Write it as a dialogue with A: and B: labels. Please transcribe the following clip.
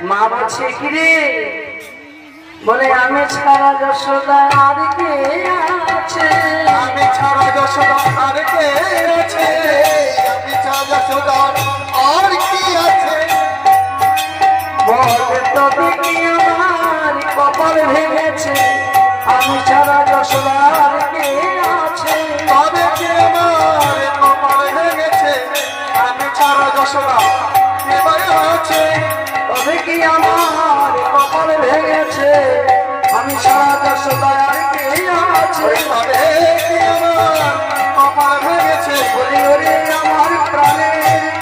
A: মা বলছে কি রে, বলে আমি ছাড়া যশোদা আর কে আছে,
B: আমি ছাড়া যশোদা আর কে আছে, আমি ছাড়া যশোদা আর কি আছে।
A: বলে তবে কি আমার কপাল ভেঙেছে, আমি ছাড়া যশোদা আর কে আছে,
B: তবে কি আমার কপাল ভেঙেছে, আমি ছাড়া যশোদা কে আছে।
A: তবে কি আমার কপাল ভেঙেছে, আমি ছাড়া যশোদা আর কে আছে,
B: তবে কি আমার কপাল ভেঙেছে,
A: বলি ওরে আমার প্রাণের